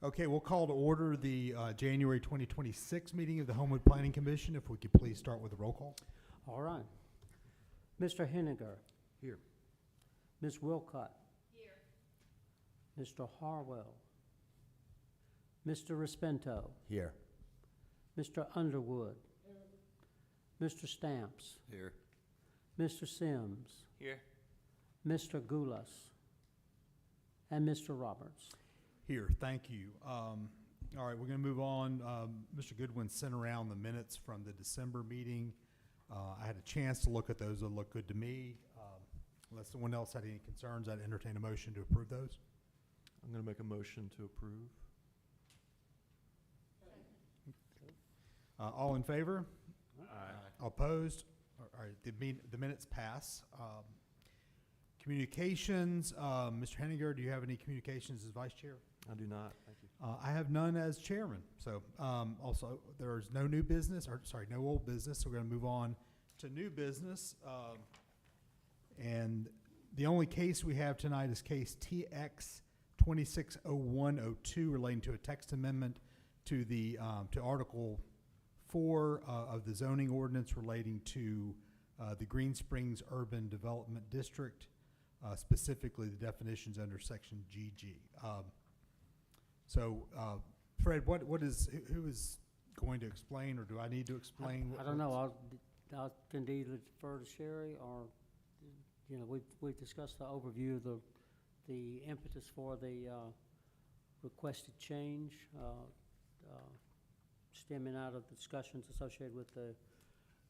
Okay, we'll call to order the January 2026 meeting of the Homewood Planning Commission. If we could please start with a roll call. All right. Mr. Henniger. Here. Ms. Wilcott. Here. Mr. Harwell. Mr. Respento. Here. Mr. Underwood. Here. Mr. Stamps. Here. Mr. Sims. Here. Mr. Goulas. And Mr. Roberts. Here, thank you. All right, we're going to move on. Mr. Goodwin sent around the minutes from the December meeting. I had a chance to look at those. They look good to me. Unless someone else had any concerns, I'd entertain a motion to approve those. I'm going to make a motion to approve. All in favor? Aye. Opposed? All right, the minutes pass. Communications, Mr. Henniger, do you have any communications as vice chair? I do not. Thank you. I have none as chairman. So also there's no new business, or sorry, no old business. So we're going to move on to new business. And the only case we have tonight is case TX 260102 relating to a text amendment to the to Article 4 of the zoning ordinance relating to the Green Springs Urban Development District, specifically the definitions under Section GG. So, Fred, who is going to explain, or do I need to explain? I don't know. I'll indeed defer to Sherry, or we've discussed the overview of the impetus for the requested change, stemming out of the discussions associated with the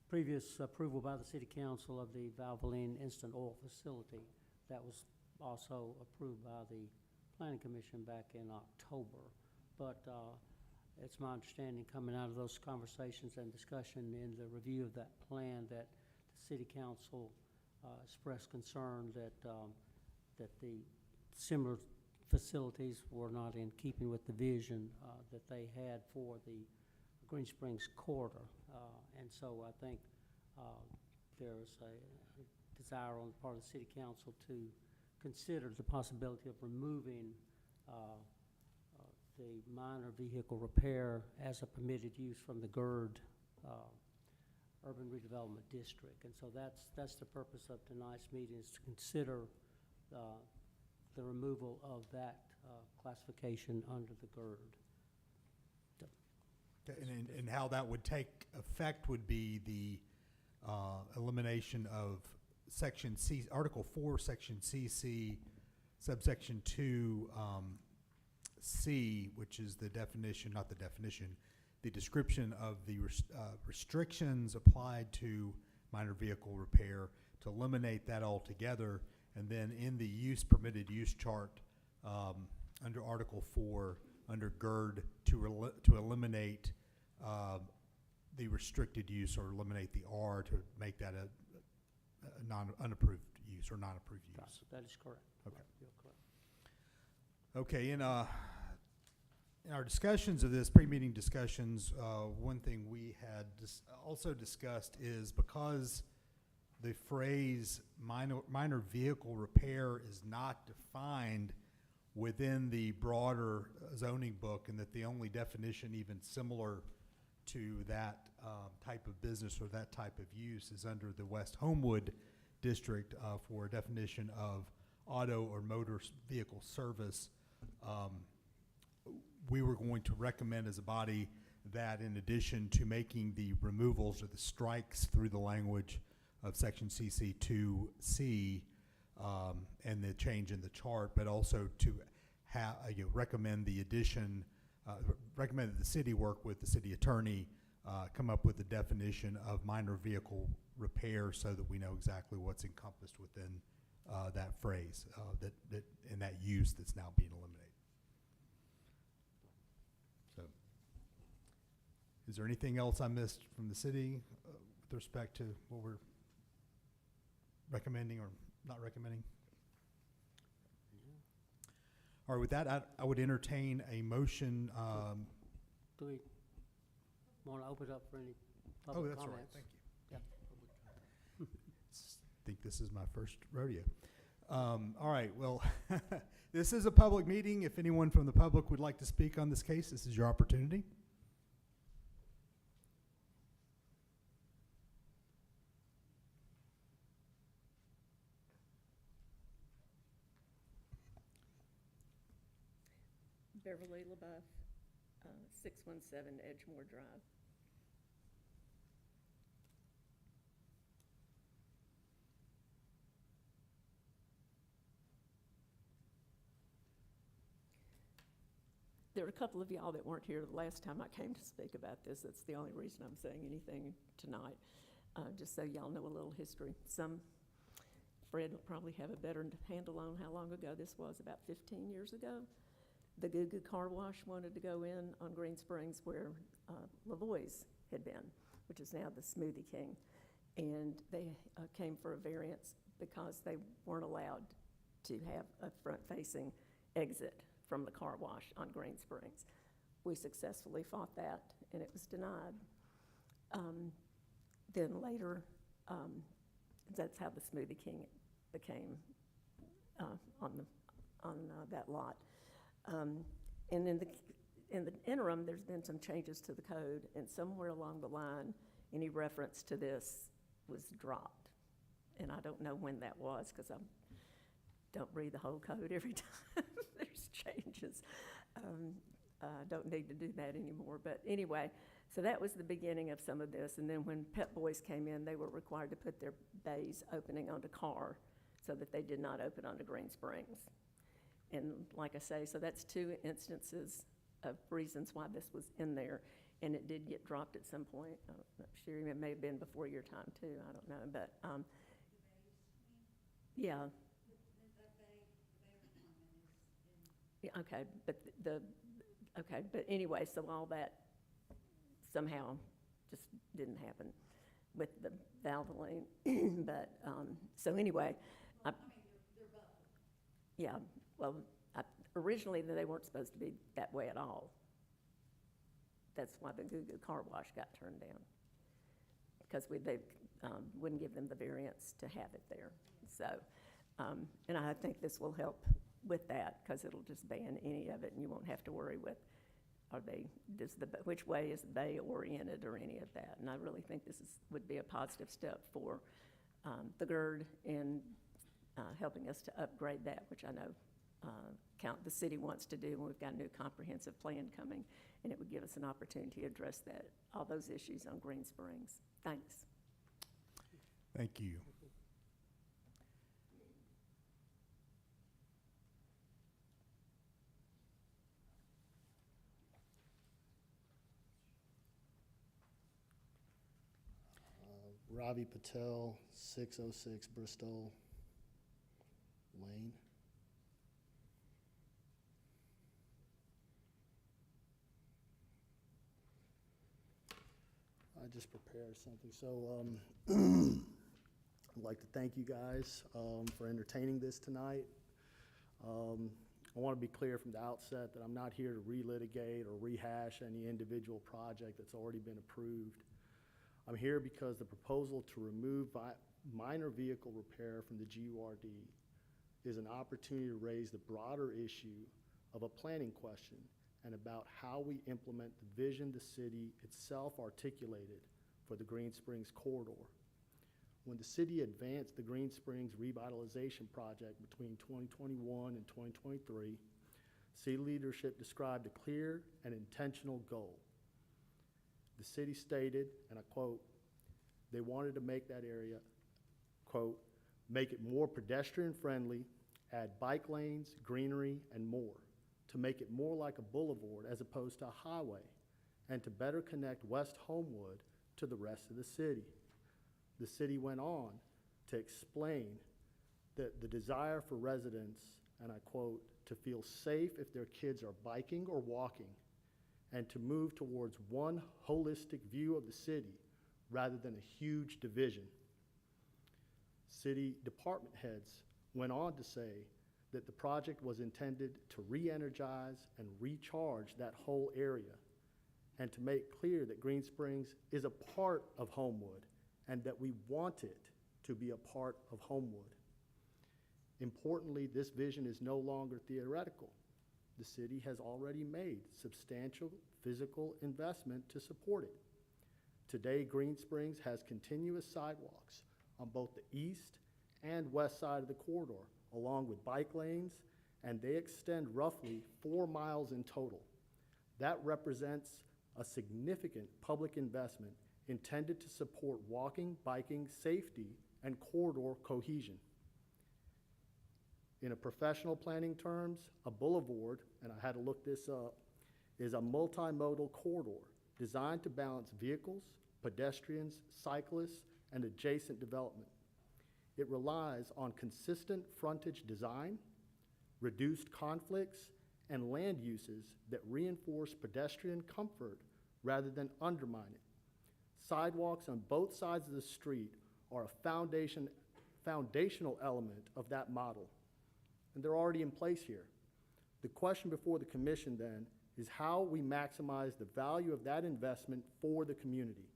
previous approval by the City Council of the Valvoline Instant Oil Facility. That was also approved by the Planning Commission back in October. But it's my understanding, coming out of those conversations and discussion in the review of that plan, that the City Council expressed concern that that the similar facilities were not in keeping with the vision that they had for the Green Springs corridor. And so I think there's a desire on the part of the City Council to consider the possibility of removing the minor vehicle repair as a permitted use from the GERD Urban Redevelopment District. And so that's the purpose of tonight's meeting, is to consider the removal of that classification under the GERD. And how that would take effect would be the elimination of Section C, Article 4, Section CC, subsection 2, C, which is the definition, not the definition, the description of the restrictions applied to minor vehicle repair, to eliminate that altogether, and then in the permitted use chart under Article 4, under GERD, to eliminate the restricted use, or eliminate the R to make that a unapproved use or non-approved use. That is correct. Okay. You're correct. Okay. In our discussions of this, pre-meeting discussions, one thing we had also discussed is, because the phrase minor vehicle repair is not defined within the broader zoning book, and that the only definition even similar to that type of business or that type of use is under the West Homewood district for a definition of auto or motor vehicle service. We were going to recommend as a body that, in addition to making the removals or the strikes through the language of Section CC2C and the change in the chart, but also to recommend the addition, recommend that the city work with the city attorney, come up with a definition of minor vehicle repair, so that we know exactly what's encompassed within that phrase, that and that use that's now being eliminated. So, is there anything else I missed from the city with respect to what we're recommending or not recommending? All right, with that, I would entertain a motion. Do we want to open it up for any public comments? Right. Thank you. Yeah. I think this is my first rodeo. All right, well, this is a public meeting. If anyone from the public would like to speak on this case, this is your opportunity. Beverly LaBeouf, 617 Edgemore Drive. There are a couple of y'all that weren't here the last time I came to speak about this. That's the only reason I'm saying anything tonight, just so y'all know a little history. Fred will probably have a better handle on how long ago this was, about 15 years ago. The Goo Goo Car Wash wanted to go in on Green Springs where Lavoie's had been, which is now the Smoothie King. And they came for a variance because they weren't allowed to have a front-facing exit from the car wash on Green Springs. We successfully fought that, and it was denied. Then later, that's how the Smoothie King became on that lot. And in the interim, there's been some changes to the code, and somewhere along the line, any reference to this was dropped. And I don't know when that was, because I don't read the whole code every time there's changes. Don't need to do that anymore. But anyway, so that was the beginning of some of this. And then when Pep Boys came in, they were required to put their bays opening onto car so that they did not open onto Green Springs. And like I say, so that's two instances of reasons why this was in there. And it did get dropped at some point. I'm not sure, it may have been before your time too, I don't know, but yeah. Yeah, okay, but anyway, so all that somehow just didn't happen with the Valvoline. But so anyway, yeah, well, originally they weren't supposed to be that way at all. That's why the Goo Goo Car Wash got turned down, because they wouldn't give them the variance to have it there. So, and I think this will help with that, because it'll just ban any of it, and you won't have to worry with, which way is the bay oriented or any of that. And I really think this would be a positive step for the GERD and helping us to upgrade that, which I know the city wants to do, and we've got a new comprehensive plan coming, and it would give us an opportunity to address all those issues on Green Springs. Thanks. Thank you. Ravi Patel, 606 Bristol Lane. I just prepared something. So I'd like to thank you guys for entertaining this tonight. I want to be clear from the outset that I'm not here to relitigate or rehash any individual project that's already been approved. I'm here because the proposal to remove minor vehicle repair from the GURD is an opportunity to raise the broader issue of a planning question and about how we implement the vision the city itself articulated for the Green Springs corridor. When the city advanced the Green Springs revitalization project between 2021 and 2023, city leadership described a clear and intentional goal. The city stated, and I quote, they wanted to make that area, quote, make it more pedestrian friendly, add bike lanes, greenery, and more, to make it more like a boulevard as opposed to a highway, and to better connect West Homewood to the rest of the city. The city went on to explain that the desire for residents, and I quote, to feel safe if their kids are biking or walking, and to move towards one holistic view of the city rather than a huge division. City department heads went on to say that the project was intended to re-energize and recharge that whole area, and to make clear that Green Springs is a part of Homewood and that we want it to be a part of Homewood. Importantly, this vision is no longer theoretical. The city has already made substantial physical investment to support it. Today, Green Springs has continuous sidewalks on both the east and west side of the corridor, along with bike lanes, and they extend roughly 4 miles in total. That represents a significant public investment intended to support walking, biking, safety, and corridor cohesion. In a professional planning terms, a boulevard, and I had to look this up, is a multimodal corridor designed to balance vehicles, pedestrians, cyclists, and adjacent development. It relies on consistent frontage design, reduced conflicts, and land uses that reinforce pedestrian comfort rather than undermine it. Sidewalks on both sides of the street are a foundational element of that model, and they're already in place here. The question before the commission then is how we maximize the value of that investment for the community.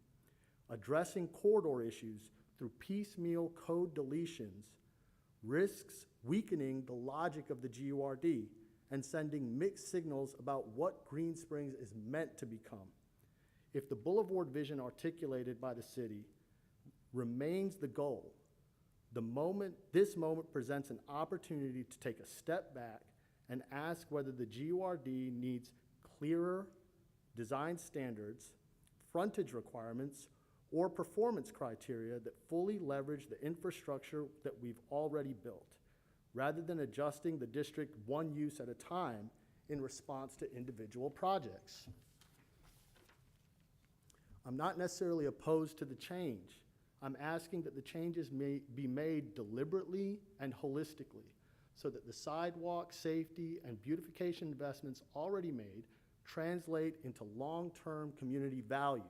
Addressing corridor issues through piecemeal code deletions risks weakening the logic of the GURD and sending mixed signals about what Green Springs is meant to become. If the boulevard vision articulated by the city remains the goal, this moment presents an opportunity to take a step back and ask whether the GURD needs clearer design standards, frontage requirements, or performance criteria that fully leverage the infrastructure that we've already built, rather than adjusting the district one use at a time in response to individual projects. I'm not necessarily opposed to the change. I'm asking that the changes may be made deliberately and holistically so that the sidewalk, safety, and beautification investments already made translate into long-term community value.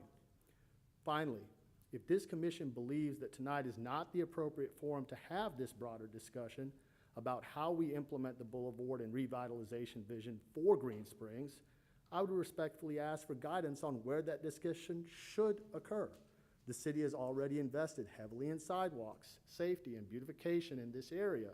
Finally, if this commission believes that tonight is not the appropriate forum to have this broader discussion about how we implement the boulevard and revitalization vision for Green Springs, I would respectfully ask for guidance on where that discussion should occur. The city has already invested heavily in sidewalks, safety, and beautification in this area.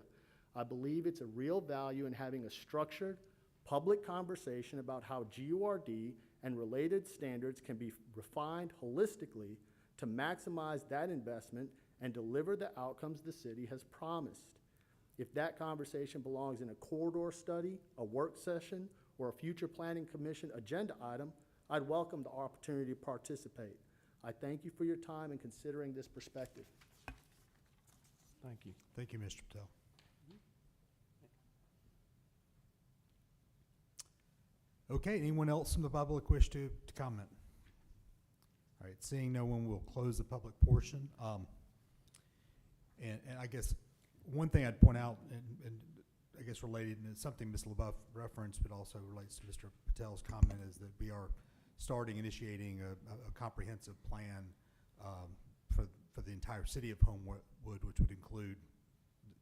I believe it's a real value in having a structured, public conversation about how GURD and related standards can be refined holistically to maximize that investment and deliver the outcomes the city has promised. If that conversation belongs in a corridor study, a work session, or a future planning commission agenda item, I'd welcome the opportunity to participate. I thank you for your time in considering this perspective. Thank you. Thank you, Mr. Patel. Okay, anyone else from the public wish to comment? All right, seeing no one, will close the public portion. And I guess one thing I'd point out, and I guess related, and it's something Ms. LaBeouf referenced, but also relates to Mr. Patel's comment, is that we are initiating a comprehensive plan for the entire city of Homewood, which would include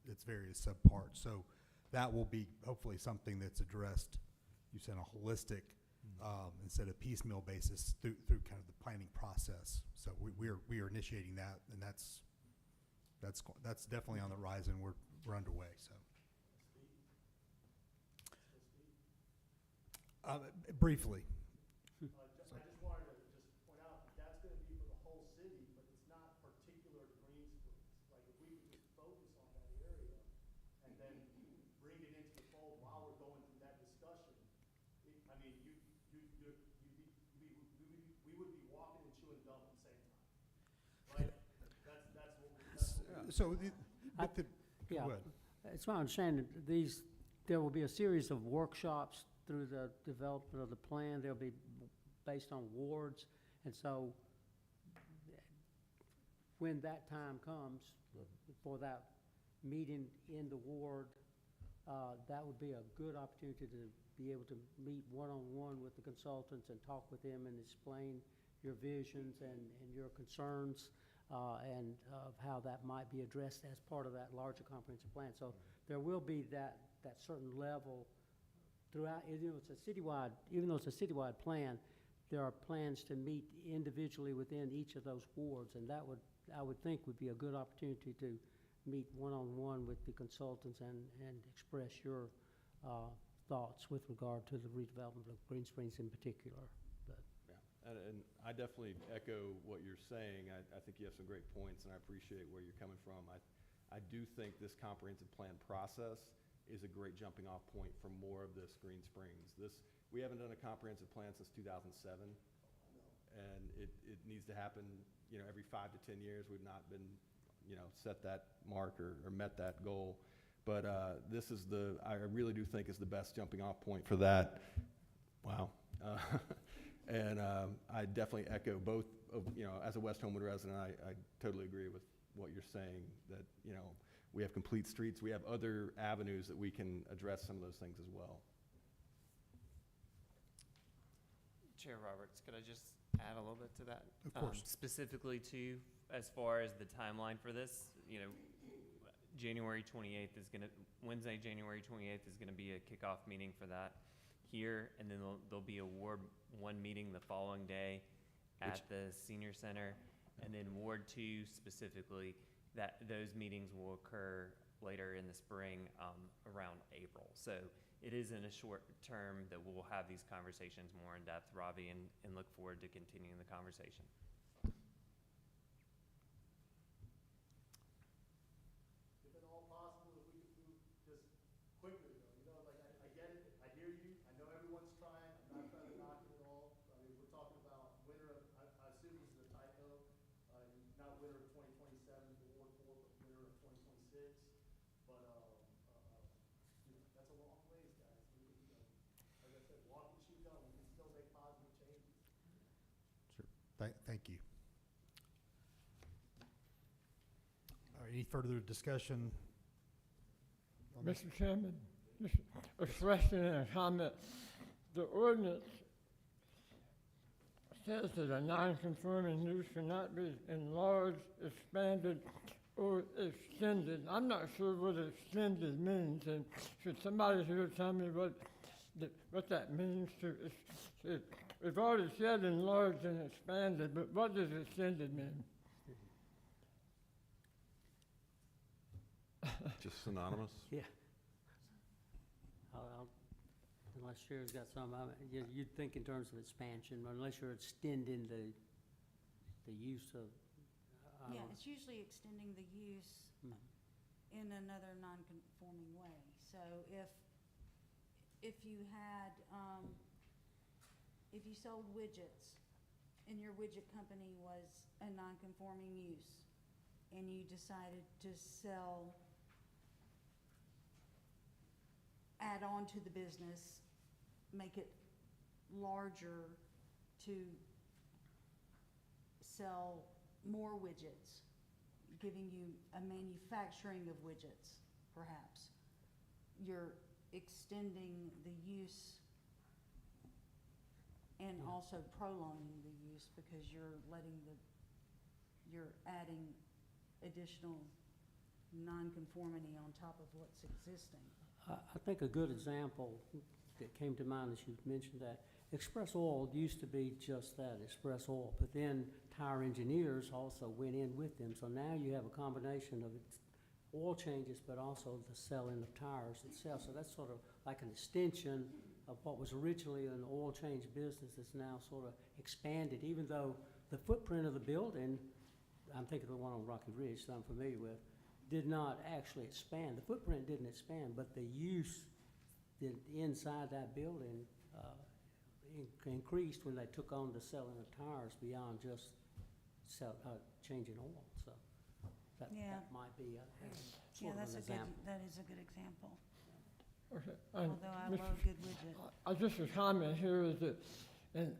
its various subparts. So that will be hopefully something that's addressed, you said, on a holistic instead of piecemeal basis through kind of the planning process. So we are initiating that, and that's definitely on the horizon. We're underway. So briefly. I just wanted to just point out that that's going to be for the whole city, but it's not particular to Green Springs. Like, if we could just focus on that area and then bring it into the fold while we're going through that discussion, we would be walking and chewing gum at the same time, right? That's what we. So, Yeah, go ahead. it's my understanding that there will be a series of workshops through the development of the plan. They'll be based on wards, and so when that time comes for that meeting in the ward, that would be a good opportunity to be able to meet one-on-one with the consultants and talk with them and explain your visions and your concerns and of how that might be addressed as part of that larger comprehensive plan. So there will be that certain level throughout. Even though it's a citywide plan, there are plans to meet individually within each of those wards, and that I would think would be a good opportunity to meet one-on-one with the consultants and express your thoughts with regard to the redevelopment of Green Springs in particular. But Yeah, and I definitely echo what you're saying. I think you have some great points, and I appreciate where you're coming from. I do think this comprehensive plan process is a great jumping off point for more of this Green Springs. We haven't done a comprehensive plan since 2007, and it needs to happen, every 5 to 10 years. We've not been, set that mark or met that goal. But this is I really do think is the best jumping off point for that. Wow. And I definitely echo both of, as a West Homewood resident, I totally agree with what you're saying, that, we have complete streets. We have other avenues that we can address some of those things as well. Chair Roberts, could I just add a little bit to that? Of course. Specifically to, as far as the timeline for this, January 28th is Wednesday, January 28th is gonna be a kickoff meeting for that here, and then there'll be a Ward 1 meeting the following day at the Senior Center, and then Ward 2 specifically, those meetings will occur later in the spring, around April. So it is in a short term that we'll have these conversations more in depth, Ravi, and look forward to continuing the conversation. If at all possible, if we could move just quickly, though, I get it, I hear you, I know everyone's trying, I'm not trying to knock it at all. I mean, we're talking about winter of, I assume this is a typo, not winter of 2027 for Ward 4, but winter of 2026. But, that's a long ways, guys. Like I said, walk and chew gum, we can still make positive changes. Sure. Thank you. All right, any further discussion? on this? Mr. Chairman, just a question and a comment. The ordinance says that a non-conforming use cannot be enlarged, expanded, or extended. I'm not sure what extended means, and should somebody here tell me what that means? We've already said enlarged and expanded, but what does extended mean? Just synonymous? yeah. Unless Sherry's got some, you'd think in terms of expansion, unless you're extending the use of. Yeah, it's usually extending the use in another non-conforming way. So if you had, if you sold widgets and your widget company was a non-conforming use and you decided to add on to the business, make it larger to sell more widgets, giving you a manufacturing of widgets, perhaps. You're extending the use and also prolonging the use because you're adding additional nonconformity on top of what's existing. I think a good example that came to mind as you mentioned that, Express Oil used to be just that, Express Oil, but then Tire Engineers also went in with them. So now you have a combination of oil changes, but also the selling of tires itself. So that's sort of like an extension of what was originally an oil change business that's now sort of expanded, even though the footprint of the building, I'm thinking of the one on Rocky Ridge that I'm familiar with, did not actually expand. The footprint didn't expand, but the use inside that building increased when they took on the selling of tires beyond just changing oil. So that might be sort of an example. That is a good example. Okay. Although I love a good widget. Just a comment here is that, and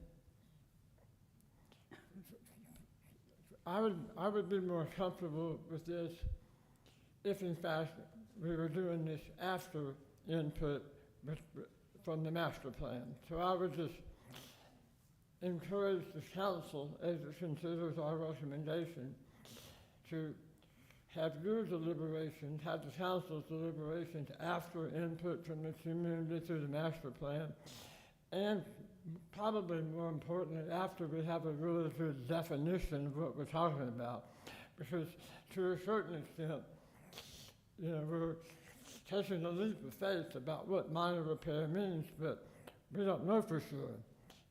I would be more comfortable with this if in fact we were doing this after input from the master plan. So I would just encourage the council, as it considers our recommendation, to have your deliberations, have the council's deliberations after input from the community through the master plan, and probably more importantly, after we have a really good definition of what we're talking about. Because to a certain extent, you know, we're taking a leap of faith about what minor repair means, but we don't know for sure.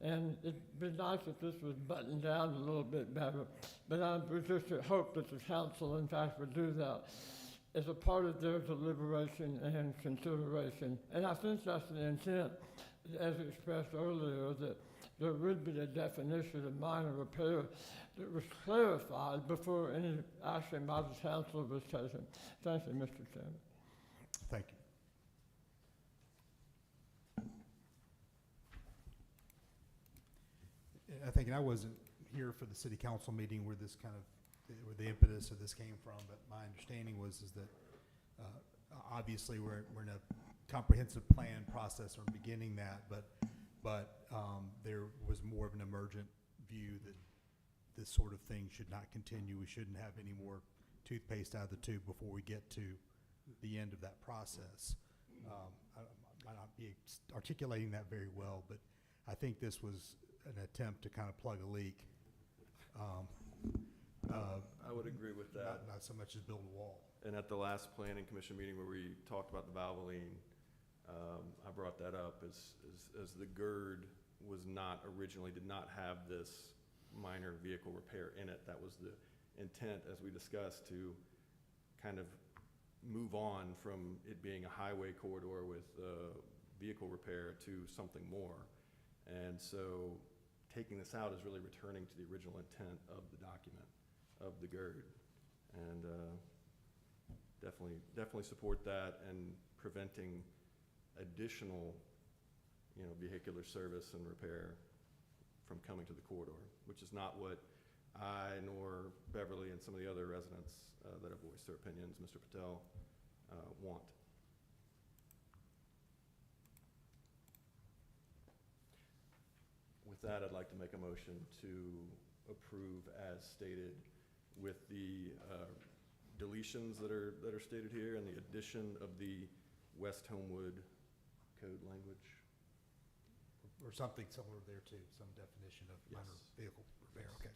And it'd be nice if this was buttoned down a little bit better, but I would just hope that the council, in fact, would do that as a part of their deliberation and consideration. And I think that's the intent, as expressed earlier, that there would be a definition of minor repair that was clarified before any action by the council was taken. Thank you, Mr. Chairman. Thank you. I think, and I wasn't here for the city council meeting where this kind of, where the impetus of this came from, but my understanding was is that obviously we're in a comprehensive plan process or beginning that, but there was more of an emergent view that this sort of thing should not continue. We shouldn't have any more toothpaste out of the tube before we get to the end of that process. I might not be articulating that very well, but I think this was an attempt to kind of plug a leak. I would agree with that. Not so much as build a wall. And at the last planning commission meeting where we talked about the Valvoline, I brought that up as the GERD was not originally, did not have this minor vehicle repair in it. That was the intent, as we discussed, to kind of move on from it being a highway corridor with vehicle repair to something more. And so taking this out is really returning to the original intent of the document, of the GERD. And definitely support that, and preventing additional, vehicular service and repair from coming to the corridor, which is not what I nor Beverly and some of the other residents that have voiced their opinions, Mr. Patel, want. With that, I'd like to make a motion to approve as stated with the deletions that are stated here and the addition of the West Homewood code language. Or something similar there too, some definition of minor Yes. vehicle repair, okay.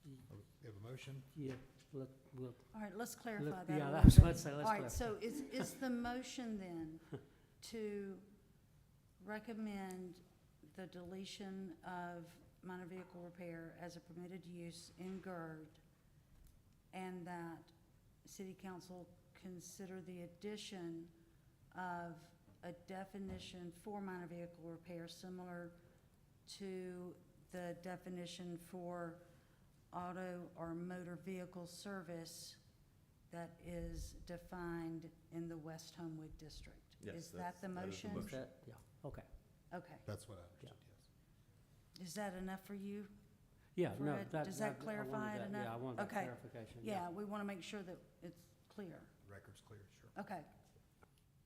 We have a motion? Yeah, we'll, All right, let's clarify that a yeah, little that's bit. what I'd say, let's All right, clarify. so is the motion then to recommend the deletion of minor vehicle repair as a permitted use in GERD, and that city council consider the addition of a definition for minor vehicle repair similar to the definition for auto or motor vehicle service that is defined in the West Homewood district? Yes, Is that the that is the motion? motion. that, yeah, okay. Okay. That's what I understood, yes. Is that enough for you? Yeah, no, Fred, that. does that I wanted clarify it that- enough? Yeah, I wanted that Okay. clarification. Yeah, we want to make sure that it's clear. Record's clear, sure. Okay.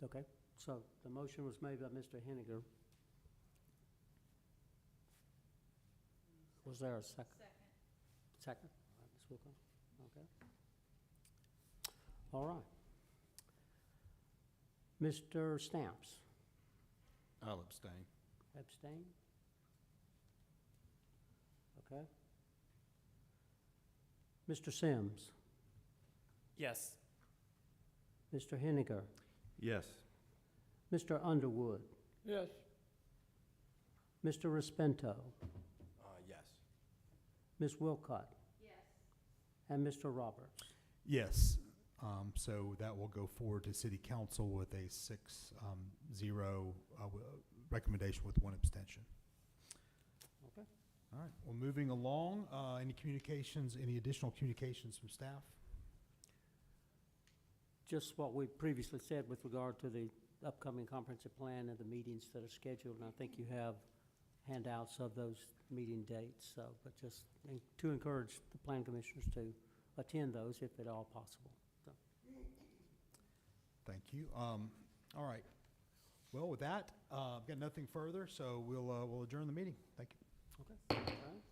Okay, so the motion was made by Mr. Henniger. Was there a second? Second? All right, Ms. Wilco? Okay. All right. Mr. Stamps? I'll abstain. Abstain? Okay. Mr. Sims? Yes. Mr. Henniger? Yes. Mr. Underwood? Yes. Mr. Respento? Yes. Ms. Wilcott? Yes. And Mr. Roberts? Yes, so that will go forward to city council with a 6-0 recommendation with one abstention. Okay. All right, well, moving along, any communications, any additional communications from staff? Just what we previously said with regard to the upcoming comprehensive plan and the meetings that are scheduled, and I think you have handouts of those meeting dates, so, but just to encourage the plan commissioners to attend those if at all possible. So. Thank you. All right. Well, with that, I've got nothing further, so we'll adjourn the meeting. Thank you. Okay. All right.